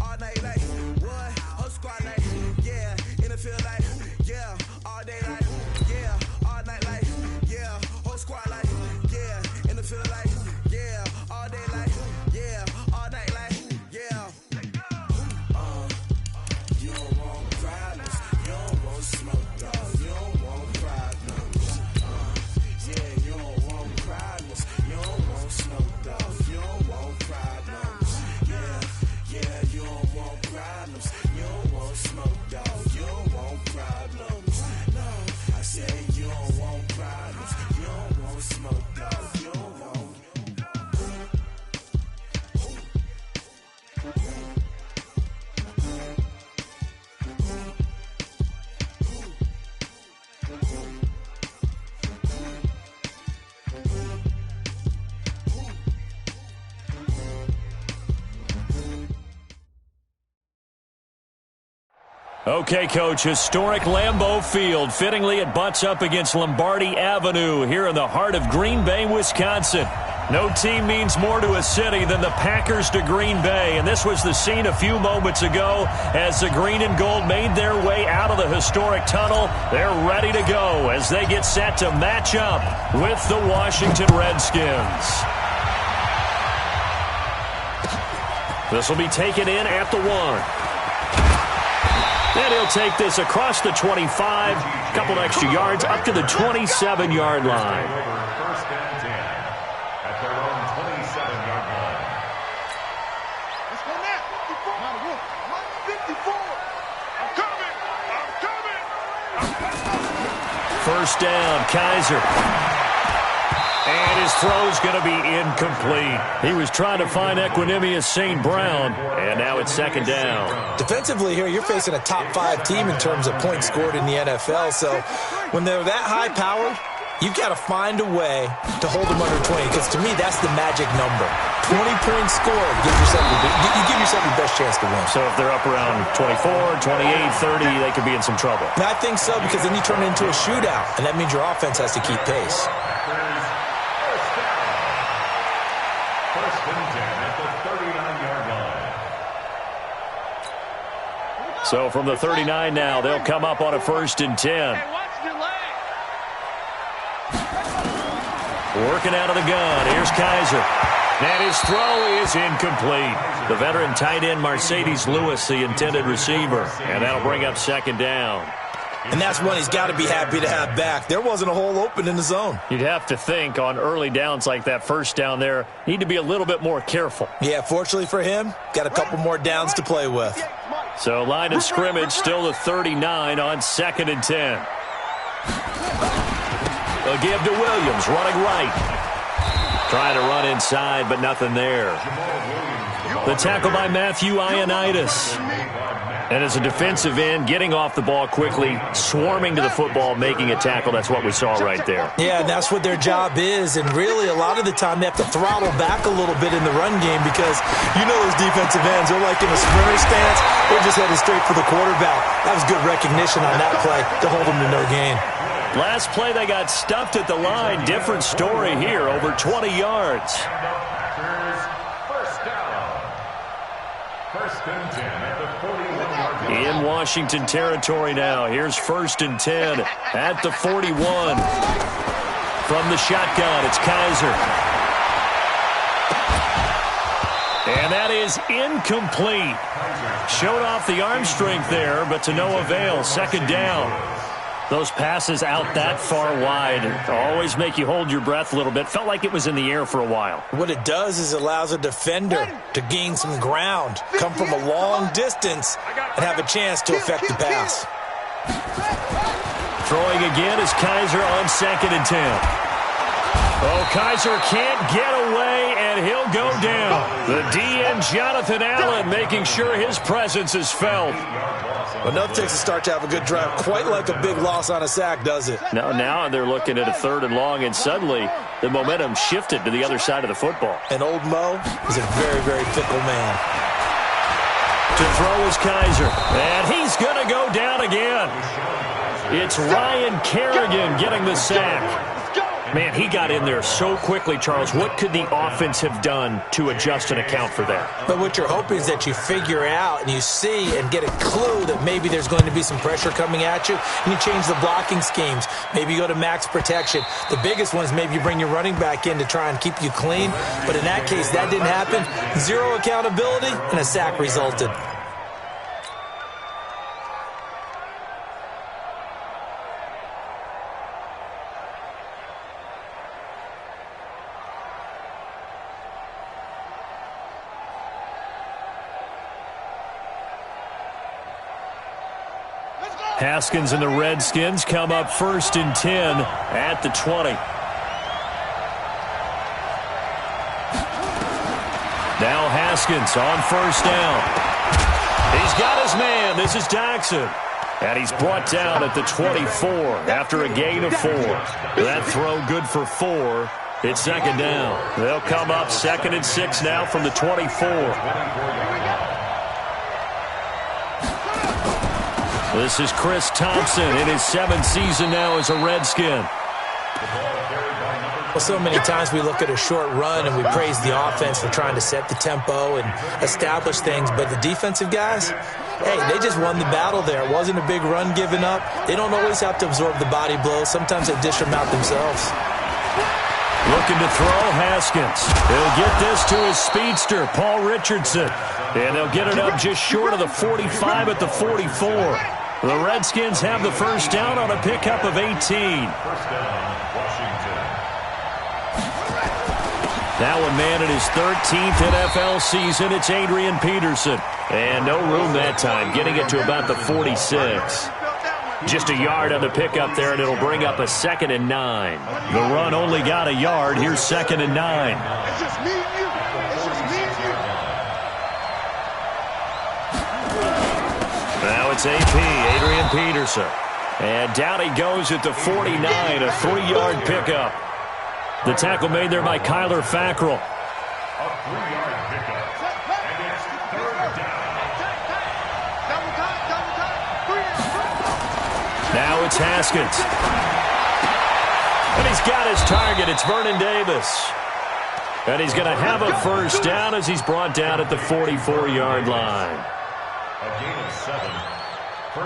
all night like, what? Whole squad like, yeah, in the field like, yeah, all day like, yeah, all night like, yeah, whole squad like, yeah, in the field like, yeah, all day like, yeah, all night like, yeah. You don't want problems, you don't want smoke, dog, you don't want problems. Yeah, you don't want problems, you don't want smoke, dog, you don't want problems. Yeah, you don't want problems, you don't want smoke, dog, you don't want problems. No, I said you don't want problems, you don't want smoke, dog, you don't want. Okay, Coach, historic Lambeau Field. Fittingly, it butts up against Lombardi Avenue here in the heart of Green Bay, Wisconsin. No team means more to a city than the Packers to Green Bay, and this was the scene a few moments ago as the green and gold made their way out of the historic tunnel. They're ready to go as they get set to match up with the Washington Redskins. This will be taken in at the 1. And he'll take this across the 25, a couple extra yards, up to the 27-yard line. First and 10 at their own 27-yard line. Let's go now. 54. I'm coming. First down, Kaiser. And his throw's going to be incomplete. He was trying to find Equanimous St. Brown, and now it's second down. Defensively here, you're facing a top-5 team in terms of points scored in the NFL, so when they're that high-powered, you've got to find a way to hold them under 20, because to me, that's the magic number. 20 points scored, you give yourself your best chance to win. So if they're up around 24, 28, 30, they could be in some trouble. And I think so, because then you turn it into a shootout, and that means your offense has to keep pace. First and 10 at the 39-yard line. So from the 39 now, they'll come up on a first and 10. Working out of the gun. Here's Kaiser. And his throw is incomplete. The veteran tight end Mercedes Lewis, the intended receiver. And that'll bring up second down. And that's one he's got to be happy to have back. There wasn't a hole open in the zone. You'd have to think on early downs like that first down there, need to be a little bit more careful. Yeah, fortunately for him, got a couple more downs to play with. So line of scrimmage still the 39 on second and 10. They'll give to Williams, running right. Trying to run inside, but nothing there. The tackle by Matthew Ioannidis. And as a defensive end, getting off the ball quickly, swarming to the football, making a tackle, that's what we saw right there. Yeah, and that's what their job is. And really, a lot of the time, they have to throttle back a little bit in the run game because you know those defensive ends, they're like in a sprinter stance. They're just headed straight for the quarterback. That was good recognition on that play to hold them to no gain. Last play, they got stuffed at the line. Different story here, over 20 yards. First down. First and 10 at the 41-yard line. In Washington territory now. Here's first and 10 at the 41. From the shotgun, it's Kaiser. And that is incomplete. Showed off the arm strength there, but to no avail. Second down. Those passes out that far wide always make you hold your breath a little bit. Felt like it was in the air for a while. What it does is it allows a defender to gain some ground, come from a long distance, and have a chance to affect the pass. Throwing again is Kaiser on second and 10. Oh, Kaiser can't get away, and he'll go down. The DN, Jonathan Allen, making sure his presence is felt. Enough takes a start to have a good drive. Quite like a big loss on a sack, does it? Now they're looking at a third and long, and suddenly the momentum shifted to the other side of the football. And old Mo is a very, very fickle man. To throw is Kaiser, and he's going to go down again. It's Ryan Kerrigan getting the sack. Man, he got in there so quickly, Charles. What could the offense have done to adjust and account for that? But what you're hoping is that you figure out and you see and get a clue that maybe there's going to be some pressure coming at you, and you change the blocking schemes. Maybe you go to max protection. The biggest one is maybe you bring your running back in to try and keep you clean. But in that case, that didn't happen. Zero accountability, and a sack resulted. Haskins and the Redskins come up 1st and 10 at the 20. Now Haskins on 1st down. He's got his man. This is Jackson. And he's brought down at the 24 after a gain of 4. That throw good for 4. It's 2nd down. They'll come up 2nd and 6 now from the 24. This is Chris Thompson in his 7th season now as a Redskin. Well, so many times we look at a short run and we praise the offense for trying to set the tempo and establish things, but the defensive guys, hey, they just won the battle there. It wasn't a big run given up. They don't always have to absorb the body blows. Sometimes they dish them out themselves. Looking to throw, Haskins. He'll get this to his speedster, Paul Richardson. And they'll get it up just short of the 45 at the 44. The Redskins have the 1st down on a pickup of 18. Now a man in his 13th NFL season, it's Adrian Peterson. And no room that time, getting it to about the 46. Just a yard on the pickup there, and it'll bring up a 2nd and 9. The run only got a yard. Here's 2nd and 9. It's just me and you. It's just me and you. Now it's AP, Adrian Peterson. And down he goes at the 49, a 3-yard pickup. The tackle made there by Kyler Fackrell. A 3-yard pickup. And it's 3rd down. Now it's Haskins. And he's got his target. It's Vernon Davis. And he's going to have a 1st down as he's brought down at the 44-yard line. A gain of 7.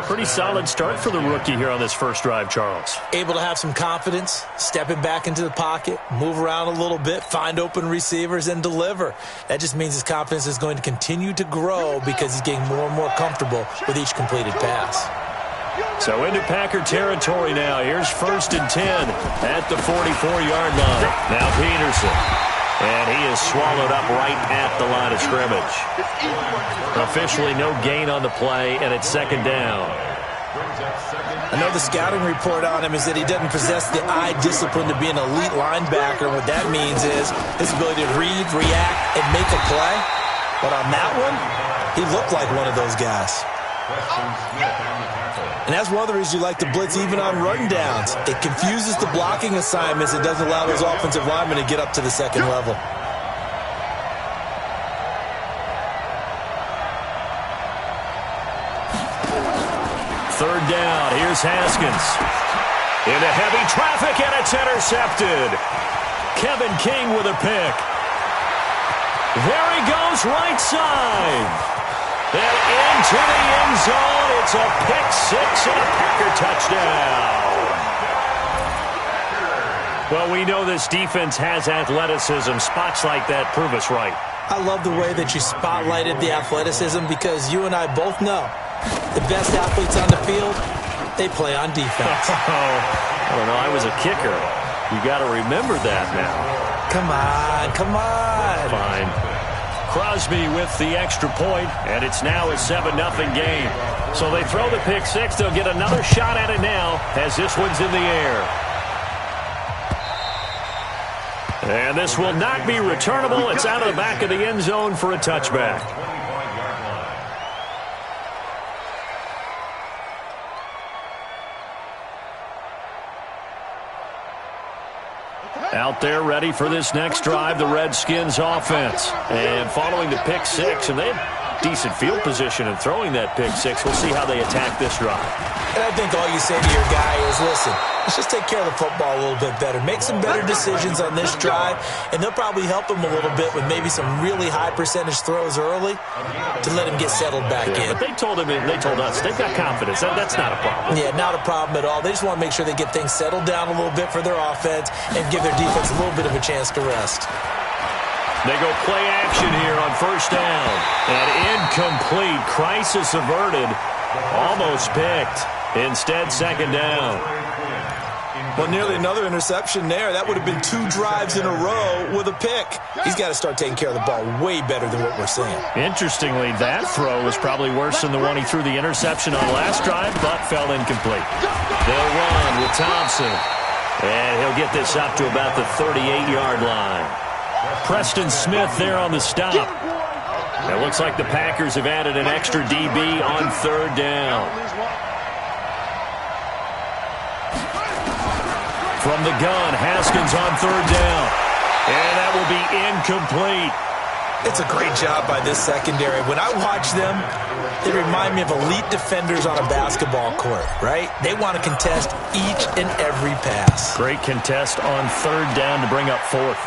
Pretty solid start for the rookie here on this first drive, Charles. Able to have some confidence, stepping back into the pocket, move around a little bit, find open receivers, and deliver. That just means his confidence is going to continue to grow because he's getting more and more comfortable with each completed pass. So into Packer territory now. Here's 1st and 10 at the 44-yard line. Now Peterson. And he is swallowed up right at the line of scrimmage. Officially no gain on the play, and it's 2nd down. I know the scouting report on him is that he doesn't possess the eye discipline to be an elite linebacker. What that means is his ability to read, react, and make a play. But on that one, he looked like one of those guys. And that's one of the reasons you like to blitz even on run downs. It confuses the blocking assignments. It doesn't allow those offensive linemen to get up to the 2nd level. Third down. Here's Haskins. Into heavy traffic, and it's intercepted. Kevin King with a pick. There he goes, right side. And into the end zone, it's a pick-6 and a Packer touchdown. Well, we know this defense has athleticism. Spots like that prove us right. I love the way that you spotlighted the athleticism because you and I both know the best athletes on the field, they play on defense. I don't know. I was a kicker. You got to remember that now. Come on, come on. Fine. Crosby with the extra point, and it's now a 7-0 game. So they throw the pick-6. They'll get another shot at it now as this one's in the air. And this will not be returnable. It's out of the back of the end zone for a touchback. Out there ready for this next drive, the Redskins offense. And following the pick-6, and they've decent field position in throwing that pick six. We'll see how they attack this drive. And I think all you say to your guy is, listen, let's just take care of the football a little bit better. Make some better decisions on this drive, and they'll probably help him a little bit with maybe some really high percentage throws early to let him get settled back in. But they told us, they've got confidence. That's not a problem. Yeah, not a problem at all. They just want to make sure they get things settled down a little bit for their offense and give their defense a little bit of a chance to rest. They go play action here on first down. And incomplete. Crisis averted. Almost picked. Instead, second down. Well, nearly another interception there. That would have been 2 drives in a row with a pick. He's got to start taking care of the ball way better than what we're seeing. Interestingly, that throw was probably worse than the one he threw the interception on last drive, but fell incomplete. They'll run with Thompson. And he'll get this up to about the 38-yard line. Preston Smith there on the stop. It looks like the Packers have added an extra DB on third down. From the gun, Haskins on third down. And that will be incomplete. It's a great job by this secondary. When I watch them, they remind me of elite defenders on a basketball court, right? They want to contest each and every pass. Great contest on third down to bring up fourth.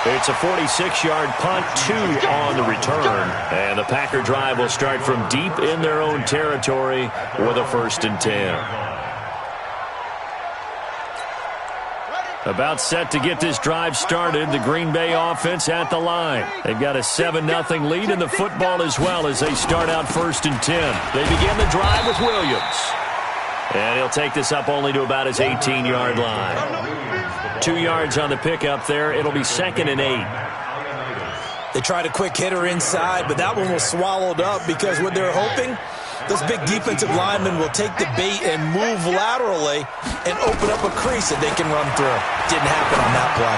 It's a 46-yard punt, 2 on the return. And the Packer drive will start from deep in their own territory with a 1st and 10. About set to get this drive started. The Green Bay offense at the line. They've got a 7-0 lead in the football as well as they start out 1st and 10. They begin the drive with Williams. And he'll take this up only to about his 18-yard line. 2 yards on the pickup there. It'll be 2nd and 8. They tried a quick hitter inside, but that one was swallowed up because what they're hoping, those big defensive linemen will take the bait and move laterally and open up a crease that they can run through. Didn't happen on that play.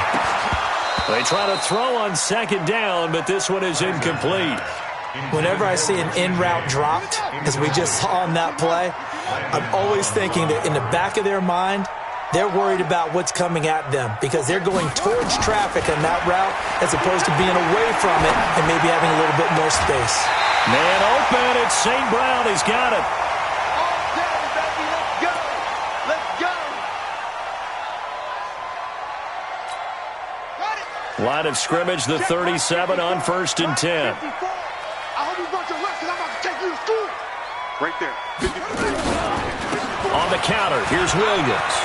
They try to throw on 2nd down, but this one is incomplete. Whenever I see an in-route dropped, as we just saw on that play, I'm always thinking that in the back of their mind, they're worried about what's coming at them because they're going towards traffic on that route as opposed to being away from it and maybe having a little bit more space. Man open, it's St. Brown. He's got it. Line of scrimmage, the 37 on 1st and 10. I hope you brought your rest because I'm about to take you to school. Right there. On the counter, here's Williams.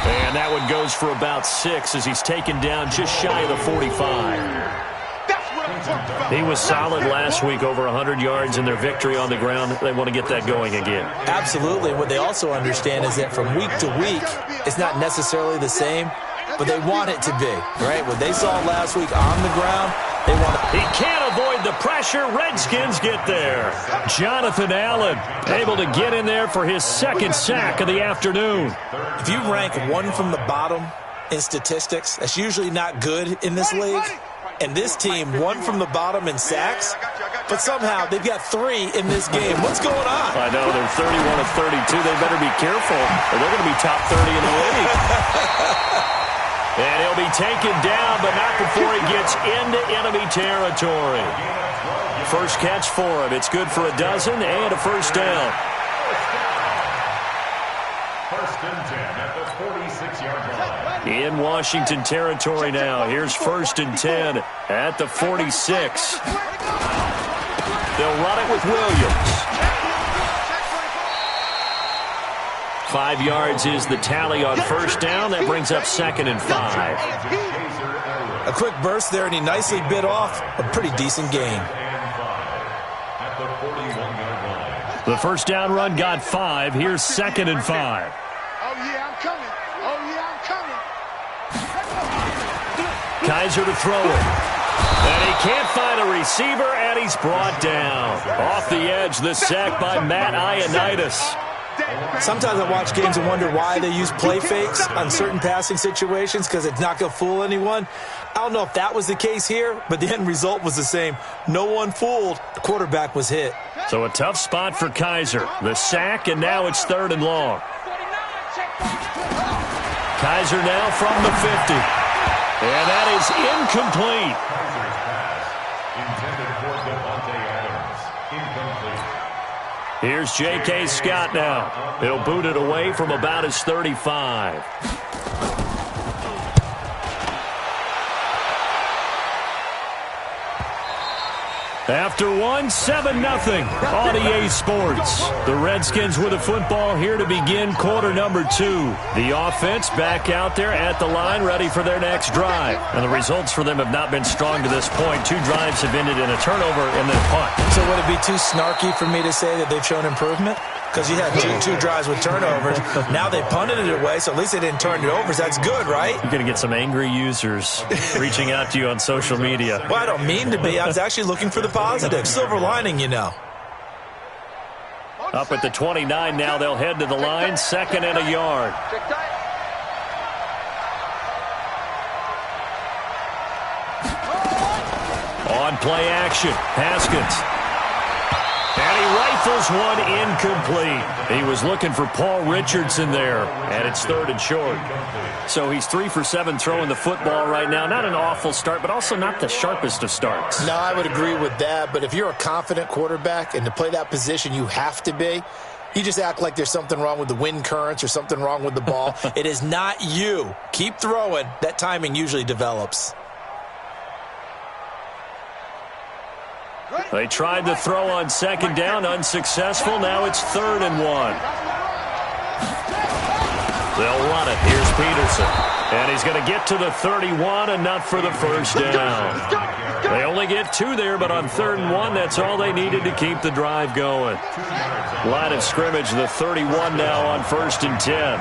And that one goes for about 6 as he's taken down just shy of the 45. That's what I'm talking about. He was solid last week, over 100 yards in their victory on the ground. They want to get that going again. Absolutely. What they also understand is that from week to week, it's not necessarily the same, but they want it to be, right? What they saw last week on the ground, they want to. He can't avoid the pressure. Redskins get there. Jonathan Allen able to get in there for his 2nd sack of the afternoon. If you rank 1 from the bottom in statistics, that's usually not good in this league. And this team, 1 from the bottom in sacks, but somehow they've got 3 in this game. What's going on? I know, they're 31 of 32. They better be careful, or they're going to be top 30 in the league. And he'll be taken down, but not before he gets into enemy territory. First catch for him. It's good for a dozen and a 1st down. 1st and 10 at the 46-yard line. In Washington territory now. Here's 1st and 10 at the 46. They'll run it with Williams. 5 yards is the tally on 1st down. That brings up 2nd and 5. A quick burst there, and he nicely bit off a pretty decent gain. The 1st down run got 5. Here's 2nd and 5. Oh, yeah, I'm coming. Oh, yeah, I'm coming. Kaiser to throw it. And he can't find a receiver, and he's brought down. Off the edge, the sack by Matt Ioannidis. Sometimes I watch games and wonder why they use play fakes on certain passing situations because it's not going to fool anyone. I don't know if that was the case here, but the end result was the same. No one fooled. The quarterback was hit. So a tough spot for Kaiser. The sack, and now it's 3rd and long. Kaiser now from the 50. And that is incomplete. Intended for Devontae Adams. Incomplete. Here's J.K. Scott now. He'll boot it away from about his 35. After one, 7-0 on EA Sports. The Redskins with the football here to begin quarter number 2. The offense back out there at the line, ready for their next drive. And the results for them have not been strong to this point. 2 drives have ended in a turnover and then a punt. So would it be too snarky for me to say that they've shown improvement? Because you had two drives with turnovers. Now they punted it away, so at least they didn't turn it over. So that's good, right? You're going to get some angry users reaching out to you on social media. Well, I don't mean to be. I was actually looking for the positive. Silver lining, you know. Up at the 29 now, they'll head to the line. 2nd and a yard. On play action, Haskins. And he rifles one incomplete. He was looking for Paul Richardson there, and it's 3rd and short. So he's 3 for 7 throwing the football right now. Not an awful start, but also not the sharpest of starts. No, I would agree with that, but if you're a confident quarterback and to play that position you have to be, you just act like there's something wrong with the wind currents or something wrong with the ball. It is not you. Keep throwing. That timing usually develops. They tried to throw on 2nd down, unsuccessful. Now it's 3rd and 1. They'll run it. Here's Peterson. And he's going to get to the 31, enough for the first down. They only get 2 there, but on 3rd and 1, that's all they needed to keep the drive going. Line of scrimmage, the 31 now on 1st and 10.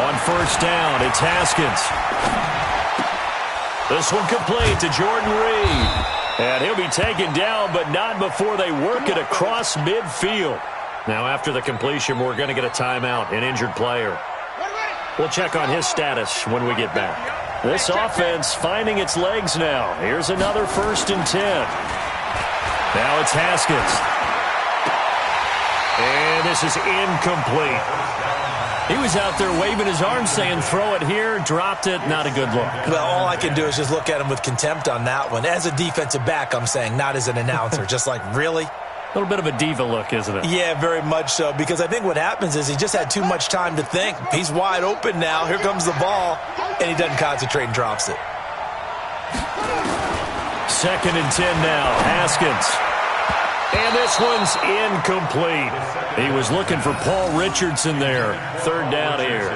On 1st down, it's Haskins. This one complete to Jordan Reed. And he'll be taken down, but not before they work it across midfield. Now, after the completion, we're going to get a timeout, an injured player. We'll check on his status when we get back. This offense finding its legs now. Here's another 1st and 10. Now it's Haskins. And this is incomplete. He was out there waving his arms saying, throw it here, dropped it, not a good look. Well, all I can do is just look at him with contempt on that one. As a defensive back, I'm saying, not as an announcer. Just like, really? A little bit of a diva look, isn't it? Yeah, very much so, because I think what happens is he just had too much time to think. He's wide open now. Here comes the ball, and he doesn't concentrate and drops it. 2nd and 10 now, Haskins. And this one's incomplete. He was looking for Paul Richardson there. 3rd down here.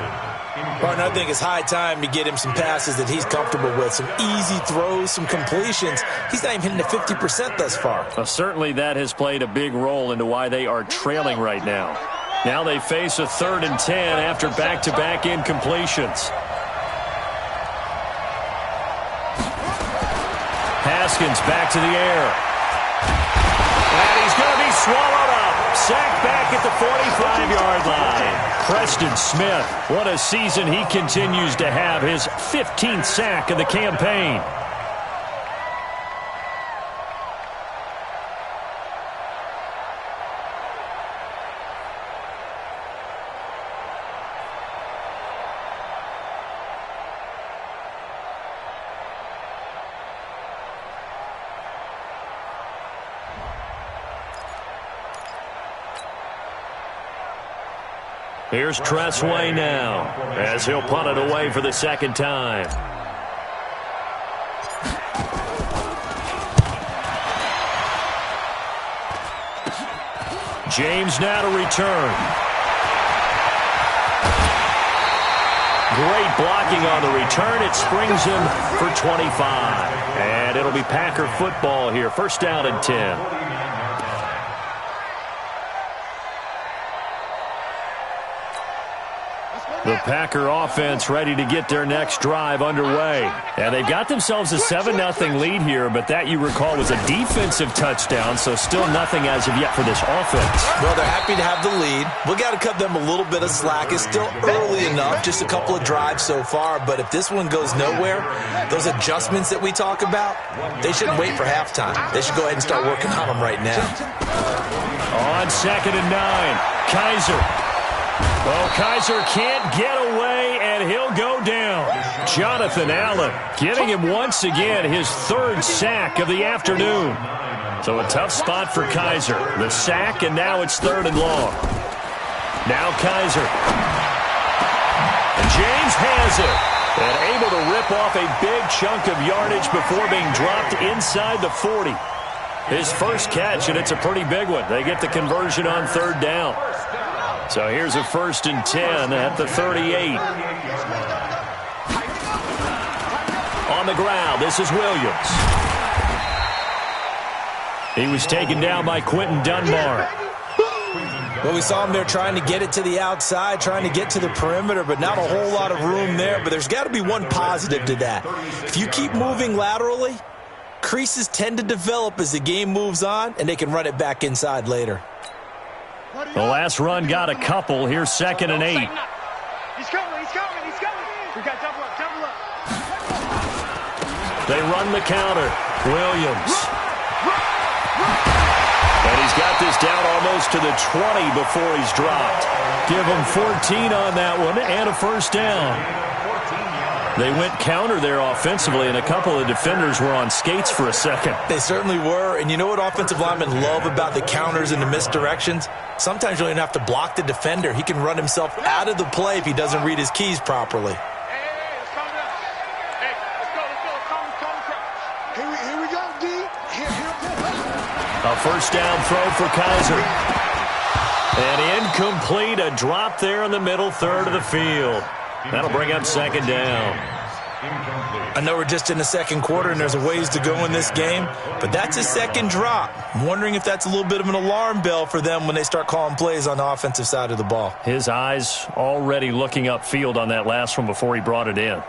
Partner, I think it's high time to get him some passes that he's comfortable with. Some easy throws, some completions. He's not even hitting the 50% thus far. Well, certainly that has played a big role into why they are trailing right now. Now they face a 3rd and 10 after back-to-back incompletions. Haskins back to the air. And he's going to be swallowed up. Sacked back at the 45-yard line. Preston Smith, what a season he continues to have. His 15th sack of the campaign. Here's Tressway now, as he'll punt it away for the 2nd time. James now to return. Great blocking on the return. It springs him for 25. And it'll be Packer football here. 1st down and 10. The Packer offense ready to get their next drive underway. And they've got themselves a 7-0 lead here, but that, you recall, was a defensive touchdown, so still nothing as of yet for this offense. Well, they're happy to have the lead. We got to cut them a little bit of slack. It's still early enough, just a couple of drives so far, but if this one goes nowhere, those adjustments that we talk about, they shouldn't wait for halftime. They should go ahead and start working on them right now. On 2nd and 9, Kaiser. Well, Kaiser can't get away, and he'll go down. Jonathan Allen giving him once again his third sack of the afternoon. So a tough spot for Kaiser. The sack, and now it's 3rd and long. Now Kaiser. And James has it. And able to rip off a big chunk of yardage before being dropped inside the 40. His first catch, and it's a pretty big one. They get the conversion on 3rd down. So here's a 1st and 10 at the 38. On the ground, this is Williams. He was taken down by Quentin Dunbar. Well, we saw him there trying to get it to the outside, trying to get to the perimeter, but not a whole lot of room there. But there's got to be one positive to that. If you keep moving laterally, creases tend to develop as the game moves on, and they can run it back inside later. The last run got a couple. Here's 2nd and 8. He's coming. We got double up. They run the counter. Williams. And he's got this down almost to the 20 before he's dropped. Give him 14 on that one and a 1st down. They went counter there offensively, and a couple of defenders were on skates for a second. They certainly were, and you know what offensive linemen love about the counters and the misdirections? Sometimes you don't even have to block the defender. He can run himself out of the play if he doesn't read his keys properly. Let's calm down. Hey, let's go. Calm. Here we go, D. Here. A 1st down throw for Kaiser. And incomplete, a drop there in the middle 3rd of the field. That'll bring up 2nd down. I know we're just in the 2nd quarter and there's a ways to go in this game, but that's a 2nd drop. I'm wondering if that's a little bit of an alarm bell for them when they start calling plays on the offensive side of the ball. His eyes already looking upfield on that last one before he brought it in.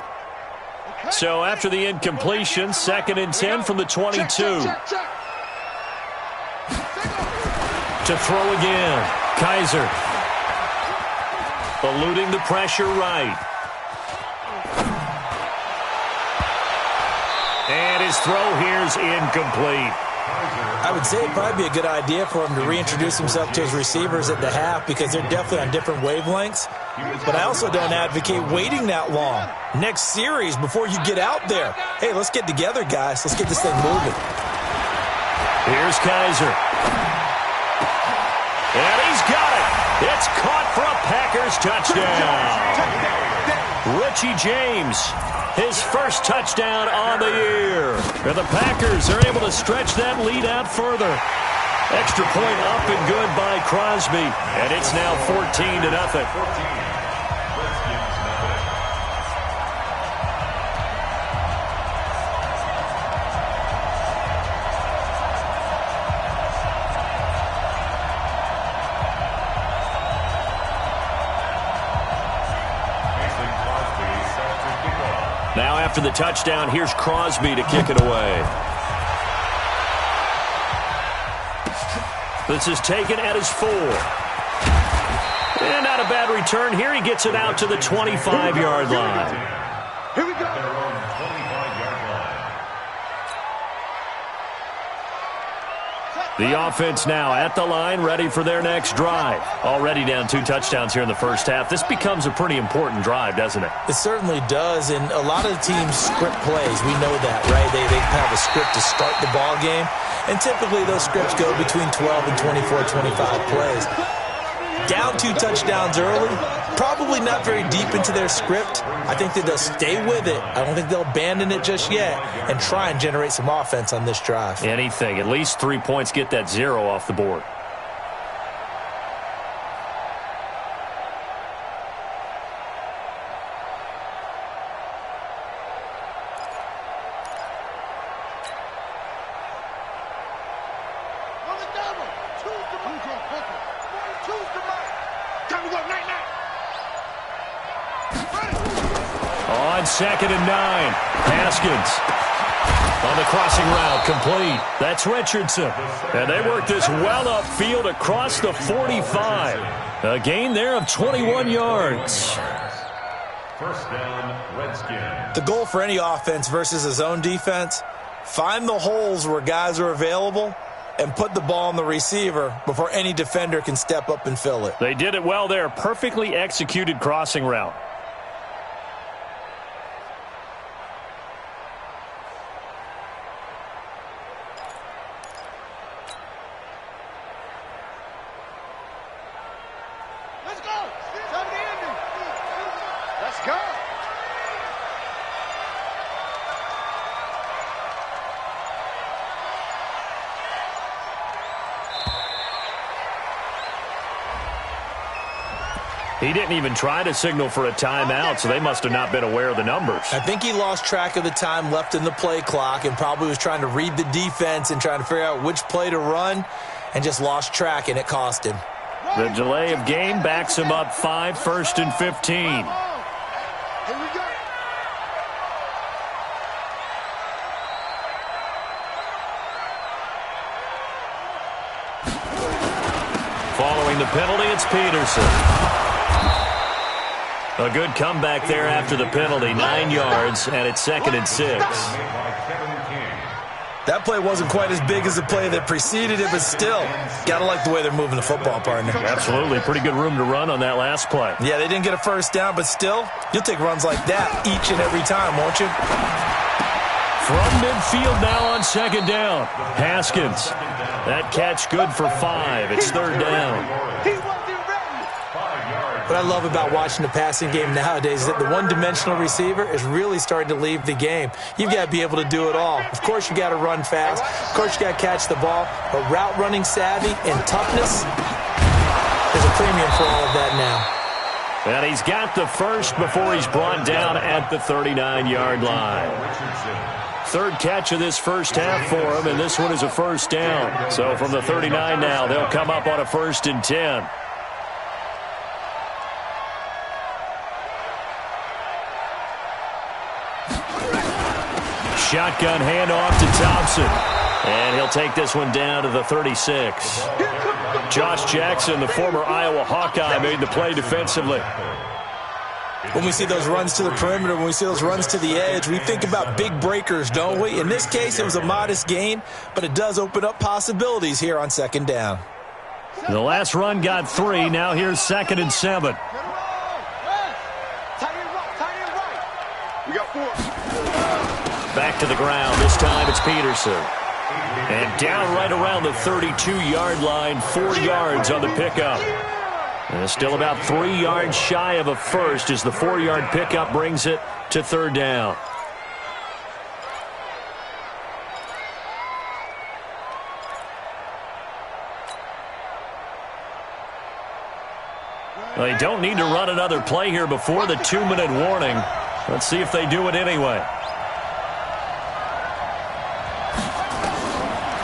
So after the incompletion, 2nd and 10 from the 22. To throw again. Kaiser. Eluding the pressure right. And his throw here's incomplete. I would say it'd probably be a good idea for him to reintroduce himself to his receivers at the half because they're definitely on different wavelengths. But I also don't advocate waiting that long. Next series, before you get out there, hey, let's get together, guys. Let's get this thing moving. Here's Kaiser. And he's got it. It's caught for a Packers touchdown. Richie James, his first touchdown on the year. And the Packers are able to stretch that lead out further. Extra point up and good by Crosby. And it's now 14-0. Now after the touchdown, here's Crosby to kick it away. This is taken at his 4. And not a bad return here. He gets it out to the 25-yard line. Here we go. The offense now at the line, ready for their next drive. Already down 2 touchdowns here in the first half. This becomes a pretty important drive, doesn't it? It certainly does, and a lot of the teams script plays. We know that, right? They have a script to start the ball game, and typically those scripts go between 12 and 24, 25 plays. Down 2 touchdowns early, probably not very deep into their script. I think that they'll stay with it. I don't think they'll abandon it just yet and try and generate some offense on this drive. Anything. At least 3 points, get that 0 off the board. On 2nd and 9, Haskins on the crossing route, complete. That's Richardson. And they work this well upfield across the 45. A gain there of 21 yards. First down, Redskins. The goal for any offense versus his own defense, find the holes where guys are available and put the ball on the receiver before any defender can step up and fill it. They did it well there. Perfectly executed crossing route. He didn't even try to signal for a timeout, so they must have not been aware of the numbers. I think he lost track of the time left in the play clock and probably was trying to read the defense and trying to figure out which play to run and just lost track, and it cost him. The delay of game backs him up 5, 1st and 15. Here we go. Following the penalty, it's Peterson. A good comeback there after the penalty, 9 yards, and it's 2nd and 6. That play wasn't quite as big as the play that preceded it, but still, got to like the way they're moving the football, partner. Absolutely. Pretty good room to run on that last play. Yeah, they didn't get a first down, but still, you'll take runs like that each and every time, won't you? From midfield now on 2nd down. Haskins. That catch good for 5. It's 3rd down. What I love about watching the passing game nowadays is that the one-dimensional receiver is really starting to leave the game. You've got to be able to do it all. Of course, you got to run fast. Of course, you got to catch the ball. But route running savvy and toughness, there's a premium for all of that now. And he's got the first before he's brought down at the 39-yard line. 3rd catch of this first half for him, and this one is a first down. So from the 39 now, they'll come up on a 1st and 10. Shotgun handoff to Thompson. And he'll take this one down to the 36. Josh Jackson, the former Iowa Hawkeye, made the play defensively. When we see those runs to the perimeter, when we see those runs to the edge, we think about big breakers, don't we? In this case, it was a modest gain, but it does open up possibilities here on 2nd down. The last run got 3. Now here's 2nd and 7. We got 4. Back to the ground. This time it's Peterson. And down right around the 32-yard line, 4 yards on the pickup. And still about 3 yards shy of a first as the 4-yard pickup brings it to 3rd down. They don't need to run another play here before the 2-minute warning. Let's see if they do it anyway.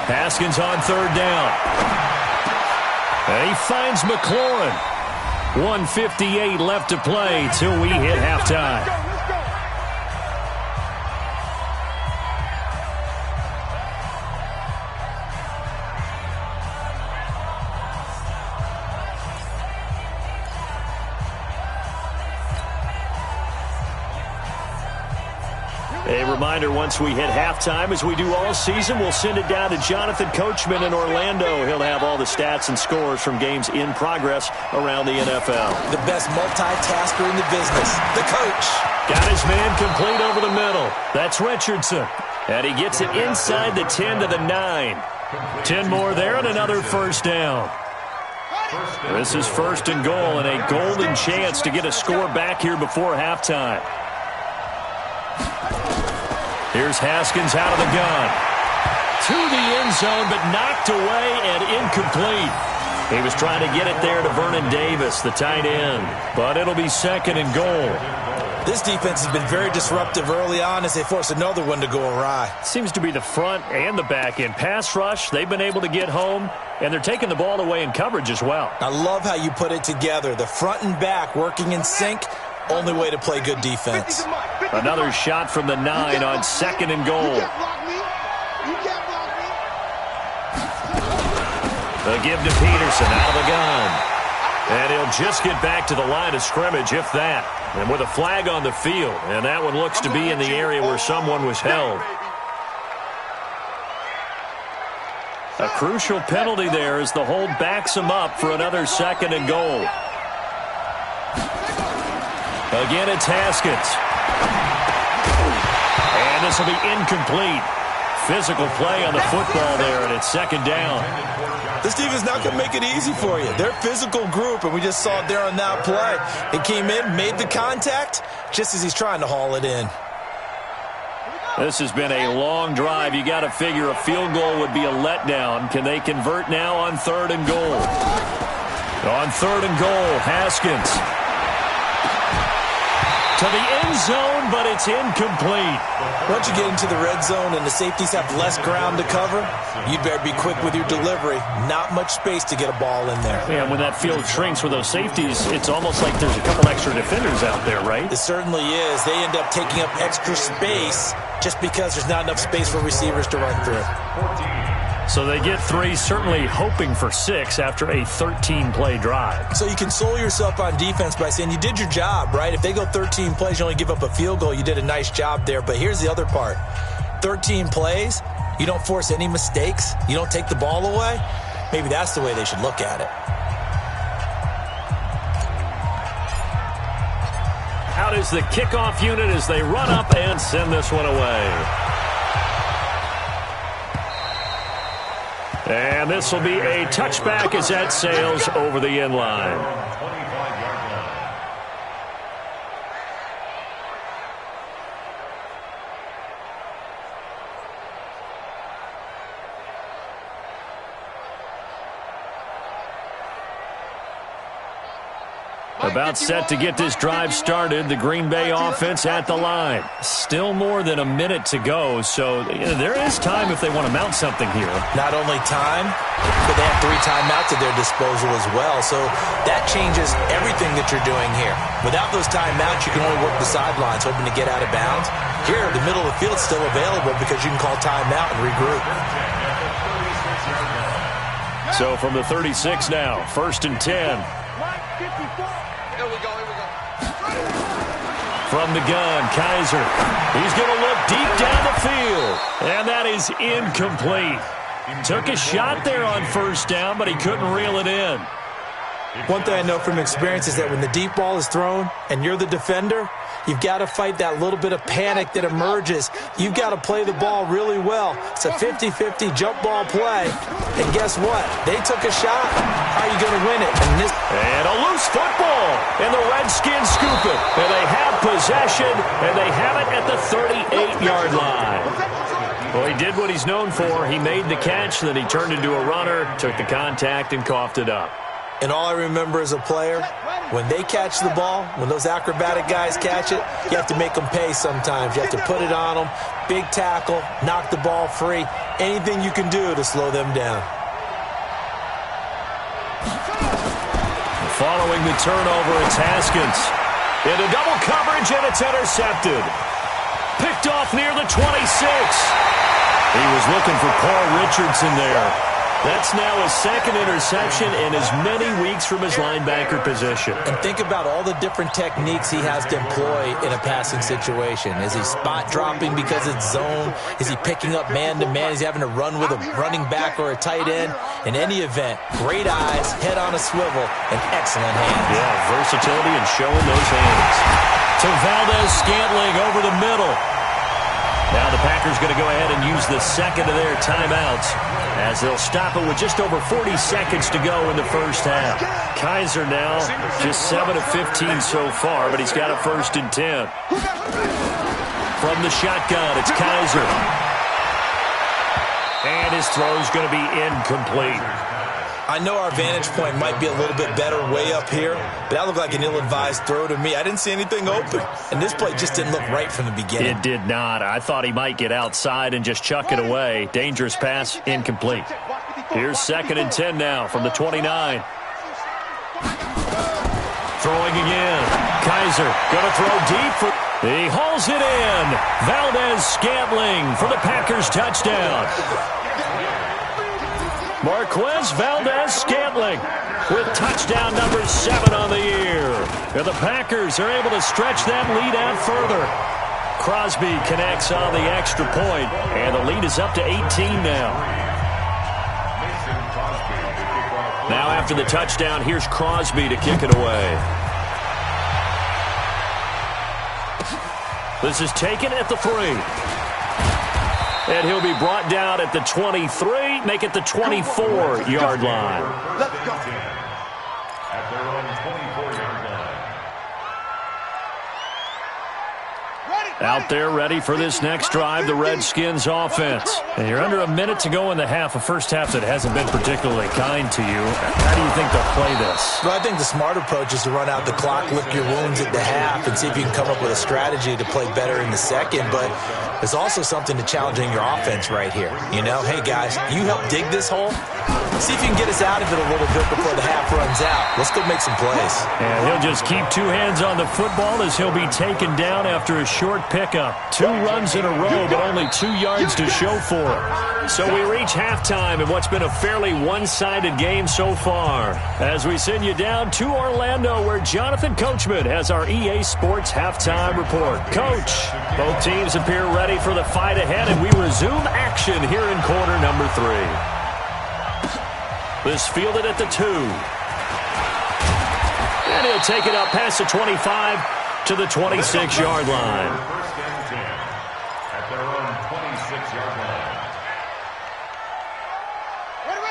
Haskins on 3rd down. And he finds McLaurin. 1:58 left to play till we hit halftime. A reminder, once we hit halftime, as we do all season, we'll send it down to Jonathan Coachman in Orlando. He'll have all the stats and scores from games in progress around the NFL. The best multitasker in the business, the coach. Got his man complete over the middle. That's Richardson. And he gets it inside the 10 to the 9. 10 more there and another first down. This is 1st and goal and a golden chance to get a score back here before halftime. Here's Haskins out of the gun. To the end zone, but knocked away and incomplete. He was trying to get it there to Vernon Davis, the tight end. But it'll be 2nd and goal. This defense has been very disruptive early on as they force another one to go awry. Seems to be the front and the back end. Pass rush, they've been able to get home, and they're taking the ball away in coverage as well. I love how you put it together. The front and back working in sync. Only way to play good defense. Another shot from the 9 on 2nd and goal. The give to Peterson out of the gun. And he'll just get back to the line of scrimmage, if that. And with a flag on the field. And that one looks to be in the area where someone was held. A crucial penalty there as the hold backs him up for another 2nd and goal. Again, it's Haskins. And this will be incomplete. Physical play on the football there, and it's 2nd down. This defense not going to make it easy for you. They're a physical group, and we just saw it there on that play. It came in, made the contact, just as he's trying to haul it in. This has been a long drive. You got to figure a field goal would be a letdown. Can they convert now on 3rd and goal? On 3rd and goal, Haskins. to the end zone, but it's incomplete. Once you get into the red zone and the safeties have less ground to cover, you better be quick with your delivery. Not much space to get a ball in there. Yeah, when that field shrinks with those safeties, it's almost like there's a couple extra defenders out there, right? It certainly is. They end up taking up extra space just because there's not enough space for receivers to run through. So they get 3, certainly hoping for 6 after a 13-play drive. So you console yourself on defense by saying you did your job, right? If they go 13 plays, you only give up a field goal, you did a nice job there. But here's the other part. 13 plays, you don't force any mistakes, you don't take the ball away. Maybe that's the way they should look at it. Out is the kickoff unit as they run up and send this one away. And this will be a touchback as that sails over the end line. About set to get this drive started. The Green Bay offense at the line. Still more than a minute to go, so there is time if they want to mount something here. Not only time, but they have 3 timeouts at their disposal as well, so that changes everything that you're doing here. Without those timeouts, you can only work the sidelines, hoping to get out of bounds. Here, the middle of the field's still available because you can call timeout and regroup. So from the 36 now, 1st and 10. Here we go. From the gun, Kaiser. He's going to look deep down the field. And that is incomplete. Took a shot there on 1st down, but he couldn't reel it in. One thing I know from experience is that when the deep ball is thrown and you're the defender, you've got to fight that little bit of panic that emerges. You've got to play the ball really well. It's a 50-50 jump ball play. And guess what? They took a shot. How are you going to win it? And a loose football. And the Redskins scoop it. And they have possession. And they have it at the 38-yard line. Well, he did what he's known for. He made the catch, then he turned into a runner, took the contact, and coughed it up. And all I remember as a player, when they catch the ball, when those acrobatic guys catch it, you have to make them pay sometimes. You have to put it on them, big tackle, knock the ball free, anything you can do to slow them down. Following the turnover, it's Haskins. Into double coverage, and it's intercepted. Picked off near the 26. He was looking for Paul Richardson there. That's now his 2nd interception in as many weeks from his linebacker position. And think about all the different techniques he has to employ in a passing situation. Is he spot dropping because it's zone? Is he picking up man-to-man? Is he having to run with a running back or a tight end? In any event, great eyes, head on a swivel, and excellent hands. Yeah, versatility and showing those hands. To Valdez-Scantling over the middle. Now the Packers going to go ahead and use the 2nd of their timeouts as they'll stop it with just over 40 seconds to go in the 1st half. Kaiser now just 7 of 15 so far, but he's got a 1st and 10. From the shotgun, it's Kaiser. And his throw's going to be incomplete. I know our vantage point might be a little bit better way up here, but that looked like an ill-advised throw to me. I didn't see anything open, and this play just didn't look right from the beginning. It did not. I thought he might get outside and just chuck it away. Dangerous pass, incomplete. Here's 2nd and 10 now from the 29. Throwing again. Kaiser going to throw deep. He hauls it in. Valdez-Scantling for the Packers touchdown. Marquez Valdez-Scantling with touchdown number 7 on the year. And the Packers are able to stretch that lead out further. Crosby connects on the extra point, and the lead is up to 18 now. Now after the touchdown, here's Crosby to kick it away. This is taken at the 3. And he'll be brought down at the 23, make it the 24-yard line. Let's go. At their own 24-yard Out there ready for this next drive, the Redskins offense. And you're under a minute to go in the half, a first half that hasn't been particularly kind to you. How do you think they'll play this? Well, I think the smart approach is to run out the clock, lick your wounds at the half, and see if you can come up with a strategy to play better in the second. But there's also something to challenging your offense right here. You know, hey, guys, you help dig this hole. See if you can get us out of it a little bit before the half runs out. Let's go make some plays. And he'll just keep two hands on the football as he'll be taken down after a short pickup. 2 runs in a row, but only 2 yards to show for it. So we reach halftime in what's been a fairly one-sided game so far. As we send you down to Orlando, where Jonathan Coachman has our EA Sports halftime report. Coach, both teams appear ready for the fight ahead, and we resume action here in quarter number 3. This fielded at the 2. And he'll take it up past the 25 to the 26-yard line. First and 10 at their own 26-yard line.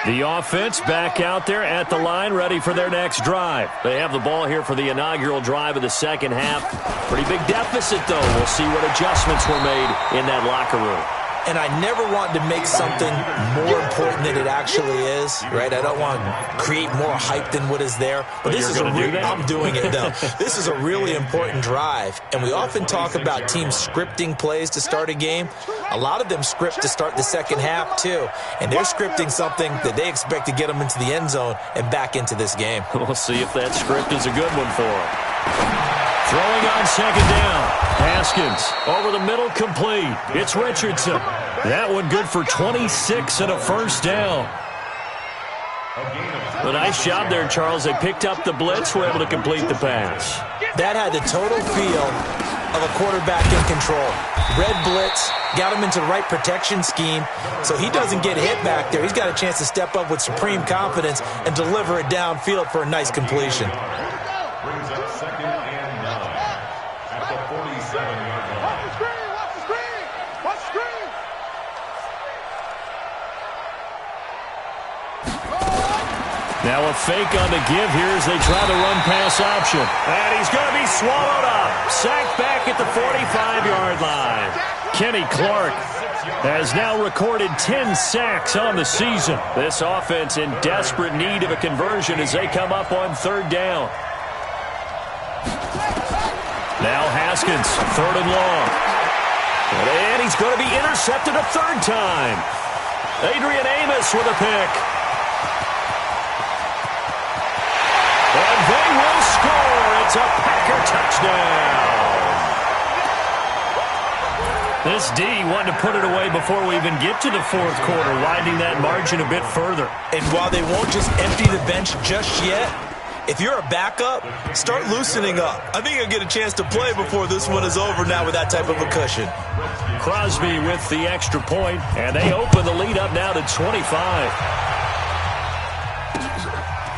The offense back out there at the line, ready for their next drive. They have the ball here for the inaugural drive of the second half. Pretty big deficit, though. We'll see what adjustments were made in that locker room. And I never want to make something more important than it actually is, right? I don't want to create more hype than what is there. But this is I'm doing it, though. This is a really important drive. And we often talk about teams scripting plays to start a game. A lot of them script to start the second half, too. And they're scripting something that they expect to get them into the end zone and back into this game. We'll see if that script is a good one for them. Throwing on second down. Haskins over the middle, complete. It's Richardson. That one good for 26 and a first down. A nice job there, Charles. They picked up the blitz, were able to complete the pass. That had the total feel of a quarterback in control. Red blitz, got him into the right protection scheme, so he doesn't get hit back there. He's got a chance to step up with supreme confidence and deliver it downfield for a nice completion. Brings up second and 9 at the 47-yard line. Watch the screen! Watch the screen! Watch the screen! Now a fake on the give here as they try the run-pass option. And he's going to be swallowed up. Sacked back at the 45-yard line. Kenny Clark has now recorded 10 sacks on the season. This offense in desperate need of a conversion as they come up on third down. Now Haskins, third and long. And he's going to be intercepted a third time. Adrian Amos with a pick. And they will score. It's a Packer touchdown. This D wanted to put it away before we even get to the fourth quarter, widening that margin a bit further. And while they won't just empty the bench just yet, if you're a backup, start loosening up. I think you'll get a chance to play before this one is over now with that type of a cushion. Crosby with the extra point, and they open the lead up now to 25.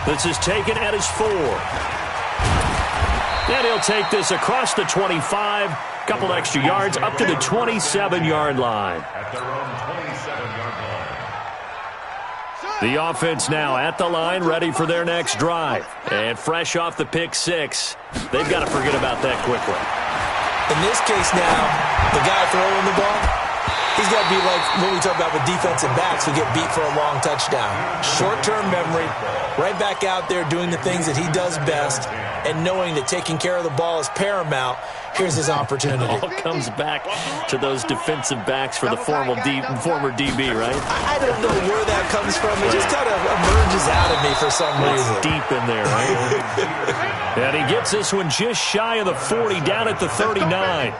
This is taken at his 4. And he'll take this across the 25, couple extra yards up to the 27-yard line. At their own 27-yard line. The offense now at the line, ready for their next drive. And fresh off the pick 6, they've got to forget about that quickly. In this case now, the guy throwing the ball, he's got to be like what we talk about with defensive backs who get beat for a long touchdown. Short-term memory, right back out there doing the things that he does best, and knowing that taking care of the ball is paramount. Here's his opportunity. It all comes back to those defensive backs for the former DB, right? I don't know where that comes from. It just kind of emerges out of me for some reason. It's deep in there, right? And he gets this one just shy of the 40, down at the 39.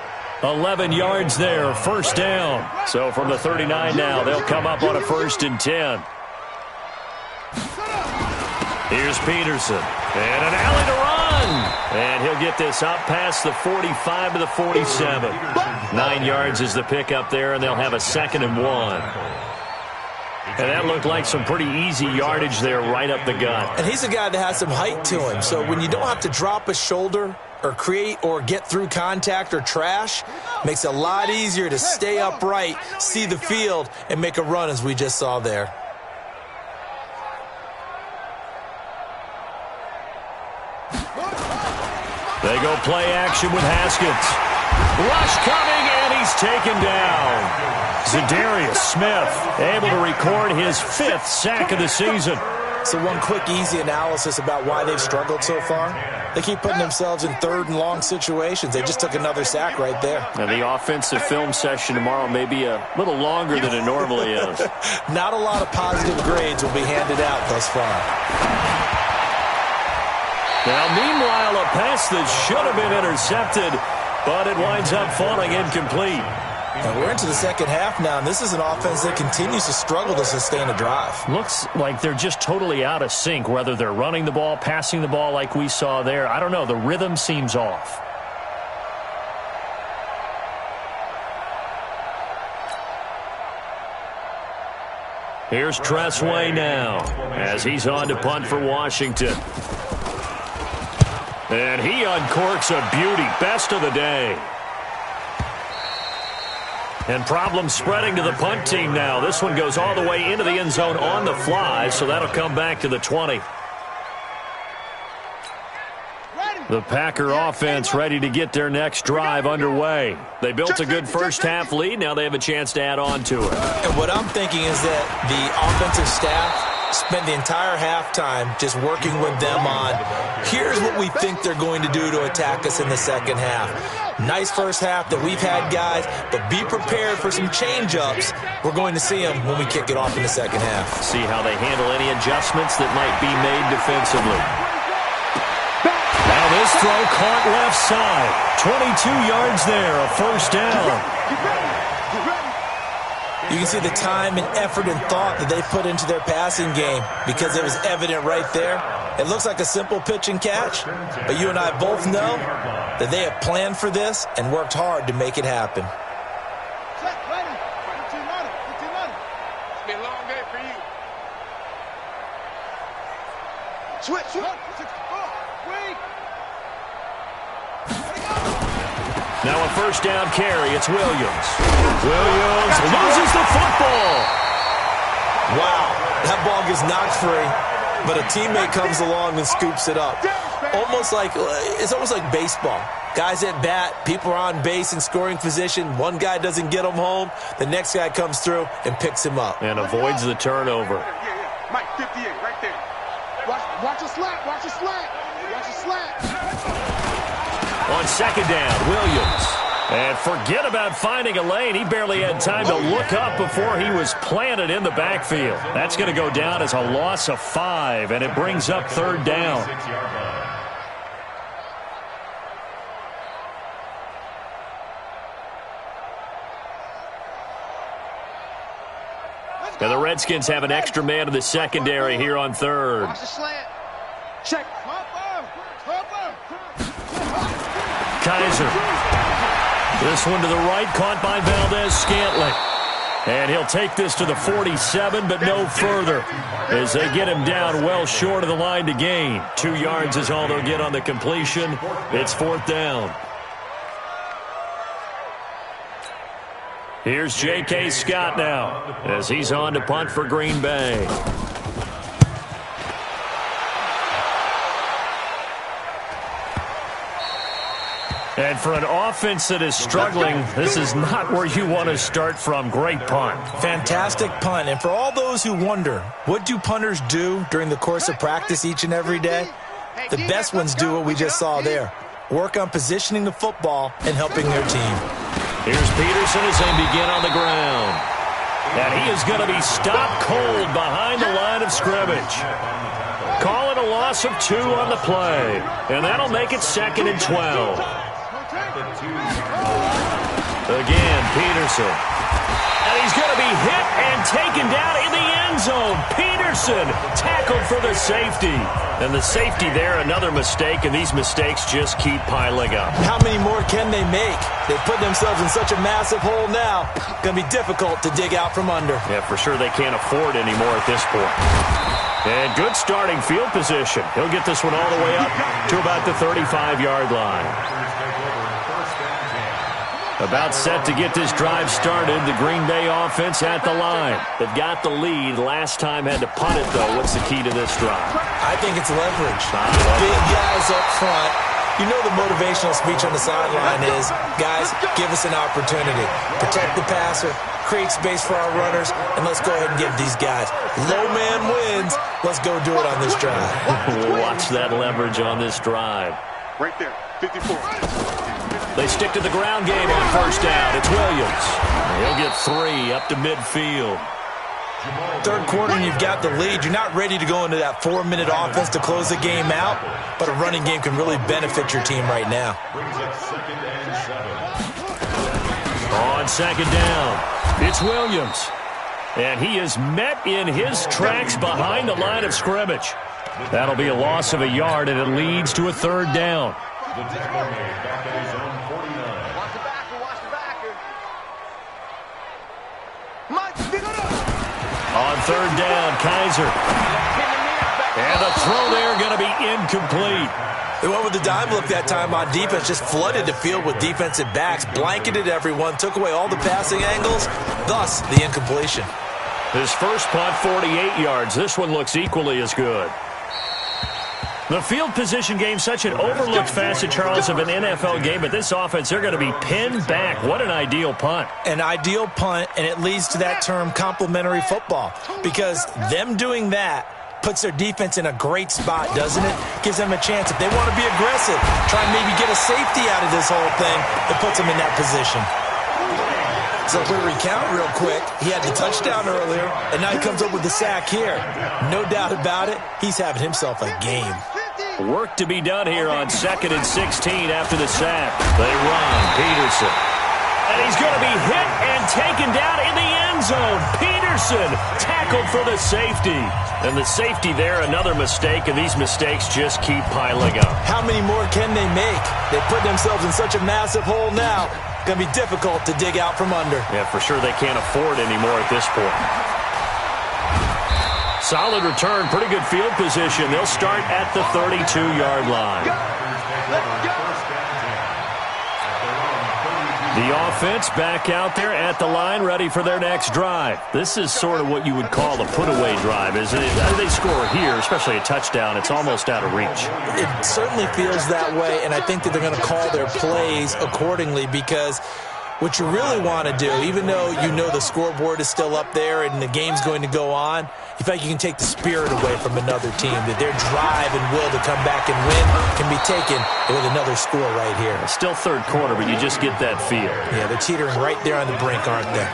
11 yards there, first down. So from the 39 now, they'll come up on a 1st and 10. Here's Peterson. And an alley to run. And he'll get this up past the 45 to the 47. 9 yards is the pickup there, and they'll have a 2nd and 1. And that looked like some pretty easy yardage there right up the gut. And he's a guy that has some height to him. So when you don't have to drop a shoulder or create or get through contact or trash, makes it a lot easier to stay upright, see the field, and make a run as we just saw there. They go play action with Haskins. Rush coming, he's taken down. Zadarius Smith able to record his 5th sack of the season. So one quick, easy analysis about why they've struggled so far. They keep putting themselves in 3rd and long situations. They just took another sack right there. Now, the offensive film session tomorrow may be a little longer than it normally is. Not a lot of positive grades will be handed out thus far. Now, meanwhile, a pass that should have been intercepted, but it winds up falling incomplete. And we're into the second half now, and this is an offense that continues to struggle to sustain a drive. Looks like they're just totally out of sync, whether they're running the ball, passing the ball like we saw there. I don't know. The rhythm seems off. Here's Tressway now as he's on to punt for Washington. And he uncorks a beauty. Best of the day. And problems spreading to the punt team now. This one goes all the way into the end zone on the fly, so that'll come back to the 20. The Packer offense ready to get their next drive underway. They built a good first half lead. Now they have a chance to add on to it. And what I'm thinking is that the offensive staff spent the entire halftime just working with them on, here's what we think they're going to do to attack us in the second half. Nice first half that we've had, guys, but be prepared for some change-ups. We're going to see them when we kick it off in the second half. See how they handle any adjustments that might be made defensively. Now this throw caught left side. 22 yards there, a first down. You can see the time and effort and thought that they put into their passing game because it was evident right there. It looks like a simple pitch and catch, but you and I both know that they have planned for this and worked hard to make it happen. It's been a long day for you. Switch. Now a first down carry. It's Williams. Williams loses the football. Wow, that ball gets knocked free, but a teammate comes along and scoops it up. It's almost like baseball. Guys at bat, people are on base in scoring position. One guy doesn't get him home. The next guy comes through and picks him up. And avoids the turnover. Yeah. Mike, 58, right there. Watch a slat. Watch a slat. On second down, Williams. And forget about finding a lane. He barely had time to look up before he was planted in the backfield. That's going to go down as a loss of 5, and it brings up third down. Now the Redskins have an extra man in the secondary here on third. Watch the slant. Check. Kaiser. This one to the right, caught by Valdez-Scantling. And he'll take this to the 47, but no further, as they get him down well short of the line to gain. 2 yards is all they'll get on the completion. It's fourth down. Here's J.K. Scott now, as he's on to punt for Green Bay. And for an offense that is struggling, this is not where you want to start from. Great punt. Fantastic punt. And for all those who wonder, what do punters do during the course of practice each and every day? The best ones do what we just saw there. Work on positioning the football and helping their team. Here's Peterson as they begin on the ground. And he is going to be stopped cold behind the line of scrimmage. Call it a loss of 2 on the play. And that'll make it 2nd and 12. Again, Peterson. And he's going to be hit and taken down in the end zone. Peterson tackled for the safety. And the safety there, another mistake, and these mistakes just keep piling up. How many more can they make? They put themselves in such a massive hole now. Going to be difficult to dig out from under. Yeah, for sure they can't afford anymore at this point. And good starting field position. He'll get this one all the way up to about the 35-yard line. About set to get this drive started. The Green Bay offense at the line. They've got the lead. Last time had to punt it, though. What's the key to this drive? I think it's leverage. Big guys up front. You know the motivational speech on the sideline is, guys, give us an opportunity. Protect the passer, create space for our runners, and let's go ahead and give these guys. Low man wins. Let's go do it on this drive. Watch that leverage on this drive. Right there, 54. They stick to the ground game on first down. It's Williams. He'll get 3 up to midfield. Third quarter and you've got the lead. You're not ready to go into that 4-minute offense to close the game out, but a running game can really benefit your team right now. On second down, it's Williams. And he is met in his tracks behind the line of scrimmage. That'll be a loss of a yard, and it leads to a third down. The tackle made back at his own 49. Watch the backer, watch the backer. On third down, Kaiser. And the throw there going to be incomplete. They went with the dime look that time on defense, just flooded the field with defensive backs, blanketed everyone, took away all the passing angles, thus the incompletion. His first punt, 48 yards. This one looks equally as good. The field position game, such an overlooked facet, Charles, of an NFL game, but this offense, they're going to be pinned back. What an ideal punt. An ideal punt, and it leads to that term complementary football, because them doing that puts their defense in a great spot, doesn't it? Gives them a chance. If they want to be aggressive, try and maybe get a safety out of this whole thing, it puts them in that position. So if we recount real quick, he had the touchdown earlier, and now he comes up with the sack here. No doubt about it, he's having himself a game. Work to be done here on 2nd and 16 after the sack. They run, Peterson. And he's going to be hit and taken down in the end zone. Peterson tackled for the safety. And the safety there, another mistake, and these mistakes just keep piling up. How many more can they make? They put themselves in such a massive hole now. Going to be difficult to dig out from under. Yeah, for sure they can't afford anymore at this point. Solid return, pretty good field position. They'll start at the 32-yard line. The offense back out there at the line, ready for their next drive. This is sort of what you would call a put-away drive, isn't it? They score here, especially a touchdown. It's almost out of reach. It certainly feels that way, and I think that they're going to call their plays accordingly, because what you really want to do, even though you know the scoreboard is still up there and the game's going to go on, you feel like you can take the spirit away from another team, that their drive and will to come back and win can be taken with another score right here. Still third quarter, but you just get that feel. Yeah, they're teetering right there on the brink, aren't they?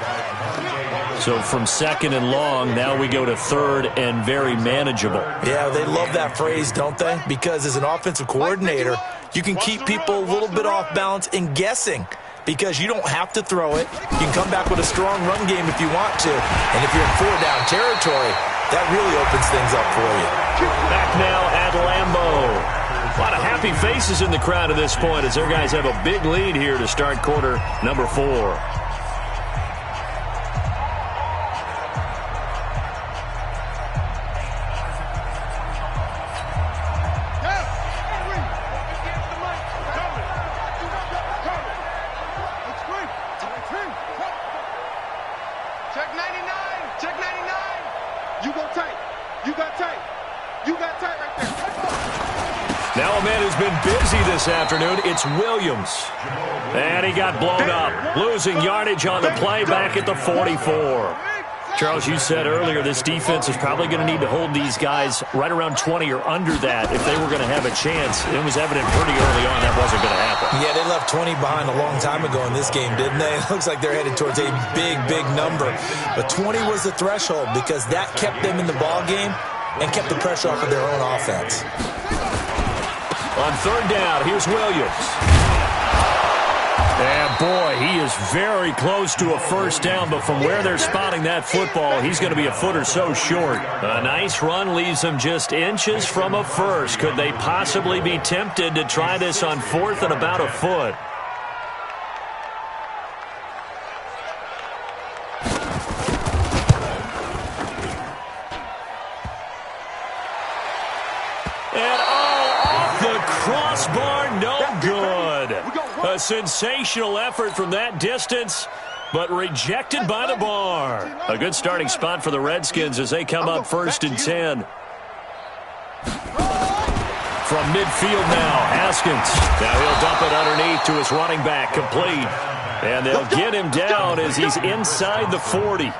So from 2nd and long, now we go to 3rd and very manageable. Yeah, they love that phrase, don't they? Because as an offensive coordinator, you can keep people a little bit off balance and guessing, because you don't have to throw it. You can come back with a strong run game if you want to. And if you're in 4-down territory, that really opens things up for you. Back now at Lambeau. A lot of happy faces in the crowd at this point as their guys have a big lead here to start quarter number 4. This afternoon, it's Williams. And he got blown up, losing yardage on the play back at the 44. Charles, you said earlier this defense is probably going to need to hold these guys right around 20 or under that if they were going to have a chance. It was evident pretty early on that wasn't going to happen. Yeah, they left 20 behind a long time ago in this game, didn't they? It looks like they're headed towards a big, big number. But 20 was the threshold because that kept them in the ball game and kept the pressure off of their own offense. On 3rd down, here's Williams. And boy, he is very close to a first down, but from where they're spotting that football, he's going to be a foot or so short. A nice run leaves them just inches from a first. Could they possibly be tempted to try this on 4th and about a foot? Crossbar, no good. A sensational effort from that distance, but rejected by the bar. A good starting spot for the Redskins as they come up 1st and 10. From from midfield now. Haskins. Now he'll dump it underneath to his running back. Complete. And they'll get him down as he's inside the 40.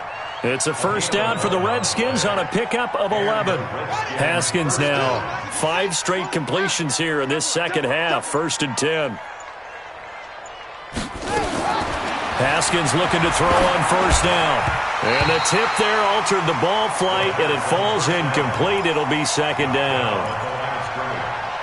It's a first down for the Redskins on a pickup of 11. Haskins now 5 straight completions here in this second half. 1st and 10. Haskins looking to throw on 1st down. And the tip there altered the ball flight, and it falls incomplete. It'll be 2nd down.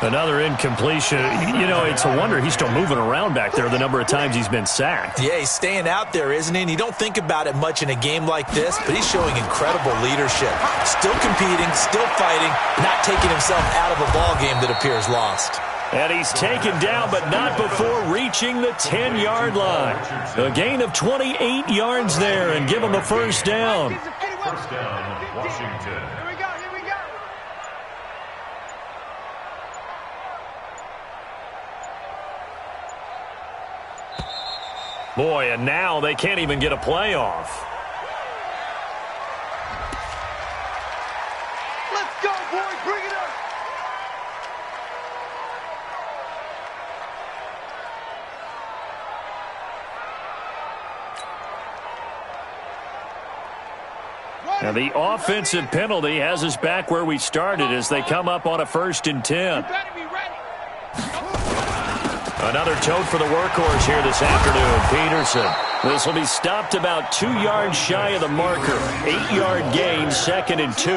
Another incompletion. You know, it's a wonder he's still moving around back there the number of times he's been sacked. Yeah, he's staying out there, isn't he? And you don't think about it much in a game like this, but he's showing incredible leadership. Still competing, still fighting, not taking himself out of a ball game that appears lost. And he's taken down, but not before reaching the 10-yard line. A gain of 28 yards there, and give him a first down. First down, Washington. Boy, and now they can't even get a playoff. Let's go, boys. Bring it up. Now the offensive penalty has us back where we started as they come up on a 1st and 10. Better be ready. Another tote for the workhorse here this afternoon, Peterson. This will be stopped about 2 yards shy of the marker. 8-yard gain, 2nd and 2.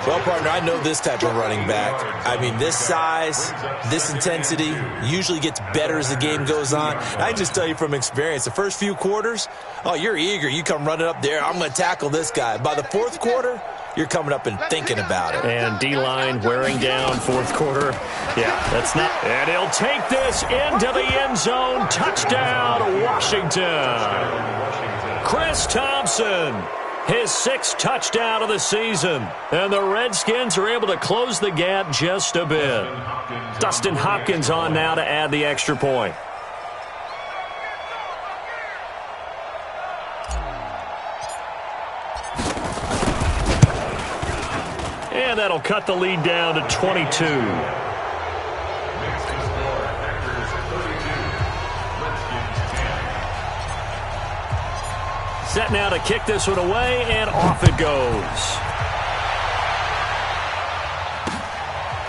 Well, partner, I know this type of running back. I mean, this size, this intensity usually gets better as the game goes on. I can just tell you from experience, the first few quarters, oh, you're eager. You come running up there, I'm going to tackle this guy. By the 4th quarter, you're coming up and thinking about it. And D-line wearing down 4th quarter. Yeah, that's not. And he'll take this into the end zone. Touchdown, Washington. Chris Thompson, his 6th touchdown of the season. And the Redskins are able to close the gap just a bit. Dustin Hopkins on now to add the extra point. And that'll cut the lead down to 22. Set now to kick this one away, and off it goes.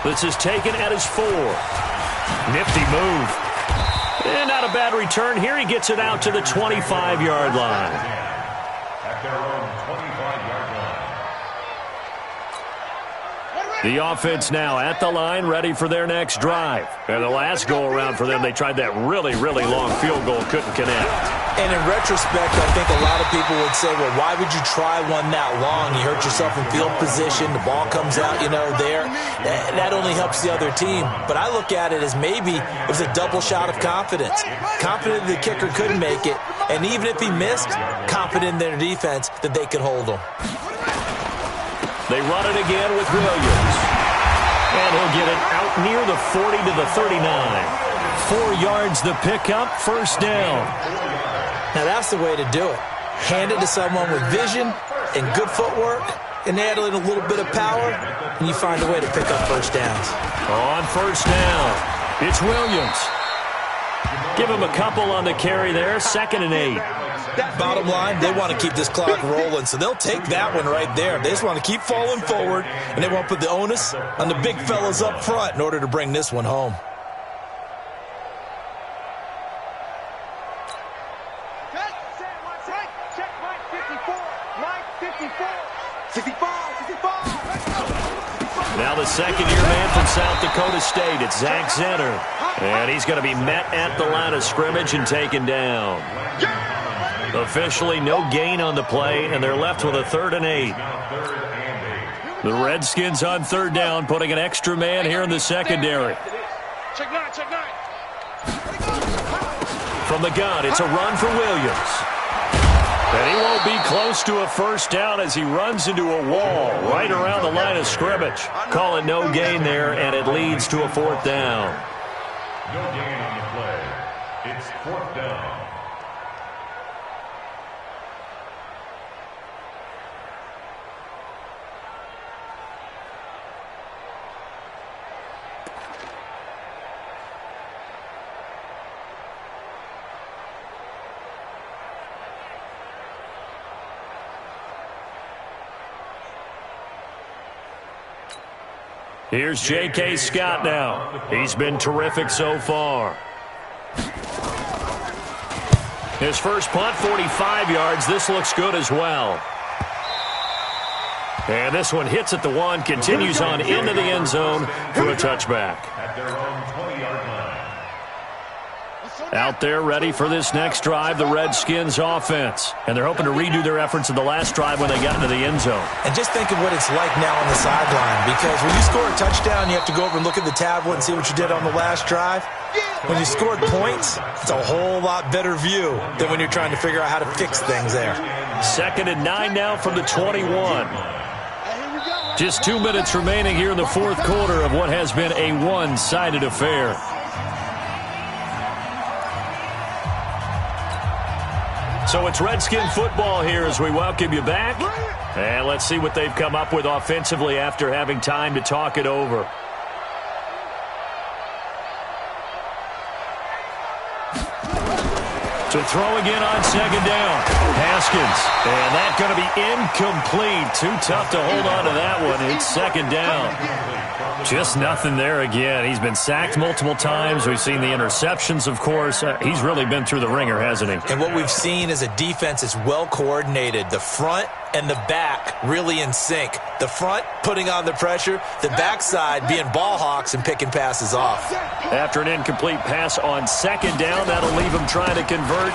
This is taken at his 4. Nifty move. And not a bad return here. He gets it out to the 25-yard line. At their own 25-yard line. The offense now at the line, ready for their next drive. And the last go-around for them, they tried that really, really long field goal, couldn't connect. And in retrospect, I think a lot of people would say, well, why would you try one that long? You hurt yourself in field position. The ball comes out, there. That only helps the other team. But I look at it as maybe it was a double shot of confidence. Confident the kicker couldn't make it. And even if he missed, confident in their defense that they could hold him. They run it again with Williams. And he'll get it out near the 40 to the 39. 4 yards the pickup, first down. Now that's the way to do it. Hand it to someone with vision and good footwork, and add in a little bit of power, and you find a way to pick up first downs. On first down, it's Williams. Give him a couple on the carry there, 2nd and 8. Bottom line, they want to keep this clock rolling, so they'll take that one right there. They just want to keep falling forward, and they won't put the onus on the big fellas up front in order to bring this one home. Now the second-year man from South Dakota State, it's Zach Zenner. And he's going to be met at the line of scrimmage and taken down. Officially no gain on the play, and they're left with a 3rd and 8. The Redskins on 3rd down, putting an extra man here in the secondary. Check 9, check 9. From the gun, it's a run for Williams. And he won't be close to a first down as he runs into a wall right around the line of scrimmage. Call it no gain there, and it leads to a 4th down. No gain on the play. It's 4th down. Here's J.K. Scott now. He's been terrific so far. His first punt, 45 yards. This looks good as well. And this one hits at the 1, continues on into the end zone for a touchback. At their own 20-yard line. Out there ready for this next drive, the Redskins offense. And they're hoping to redo their efforts in the last drive when they got into the end zone. And just think of what it's like now on the sideline, because when you score a touchdown, you have to go over and look at the tablet and see what you did on the last drive. When you scored points, it's a whole lot better view than when you're trying to figure out how to fix things there. 2nd and 9 now from the 21. Just 2 minutes remaining here in the fourth quarter of what has been a one-sided affair. So it's Redskin football here as we welcome you back. And let's see what they've come up with offensively after having time to talk it over. So throw again on 2nd down. Haskins. And that's going to be incomplete. Too tough to hold on to that one. It's 2nd down. Just nothing there again. He's been sacked multiple times. We've seen the interceptions, of course. He's really been through the ringer, hasn't he? And what we've seen is a defense is well coordinated. The front and the back really in sync. The front putting on the pressure, the backside being ball hawks and picking passes off. After an incomplete pass on 2nd down, that'll leave him trying to convert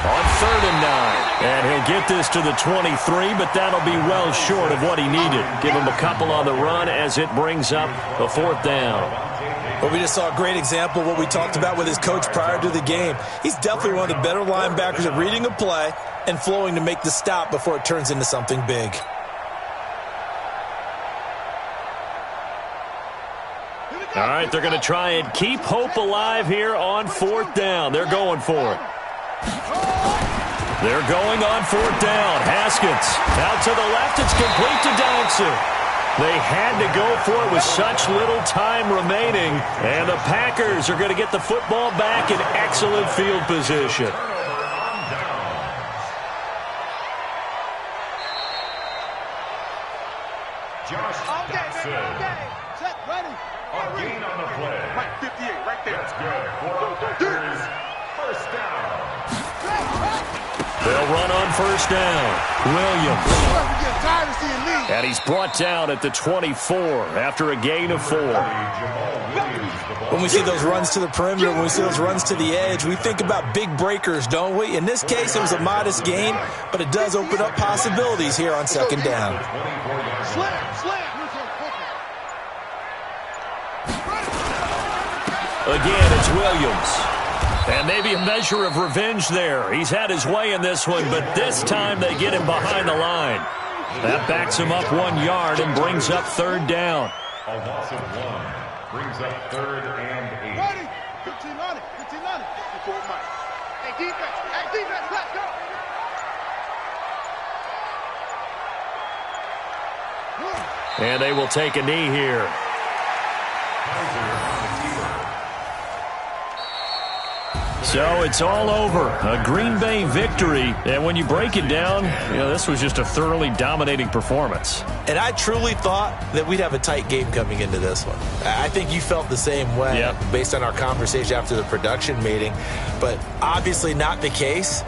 on 3rd and 9. And he'll get this to the 23, but that'll be well short of what he needed. Give him a couple on the run as it brings up a 4th down. Well, we just saw a great example of what we talked about with his coach prior to the game. He's definitely one of the better linebackers at reading a play and flowing to make the stop before it turns into something big. All right, they're going to try and keep hope alive here on 4th down. They're going for it. They're going on 4th down. Haskins out to the left. It's complete to Dodson. They had to go for it with such little time remaining. And the Packers are going to get the football back in excellent field position. Josh Dodson. Set, ready. A gain on the play. Right, 58, right there. That's good. For the Packers, first down. They'll run on 1st down. Williams. We're getting tired of seeing lead. And he's brought down at the 24 after a gain of 4. When we see those runs to the perimeter, when we see those runs to the edge, we think about big breakers, don't we? In this case, it was a modest gain, but it does open up possibilities here on 2nd down. Slam. Again, it's Williams. And maybe a measure of revenge there. He's had his way in this one, but this time they get him behind the line. That backs him up 1 yard and brings up 3rd down. A loss of 1 brings up 3rd and 8. Ready. 15 on it. Before Mike. Hey, defense, let's go. And they will take a knee here. So it's all over. A Green Bay victory. And when you break it down, this was just a thoroughly dominating performance. And I truly thought that we'd have a tight game coming into this one. I think you felt the same way based on our conversation after the production meeting. But obviously not the case.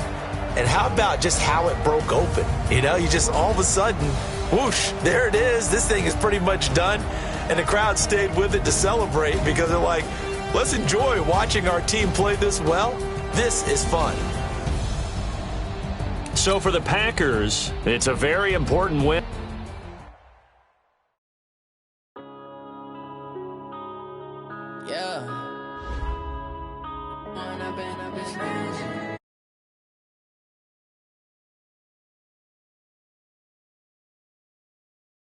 And how about just how it broke open? You just all of a sudden, whoosh, there it is. This thing is pretty much done. And the crowd stayed with it to celebrate because they're like, let's enjoy watching our team play this well. This is fun. So for the Packers, it's a very important win. Yeah.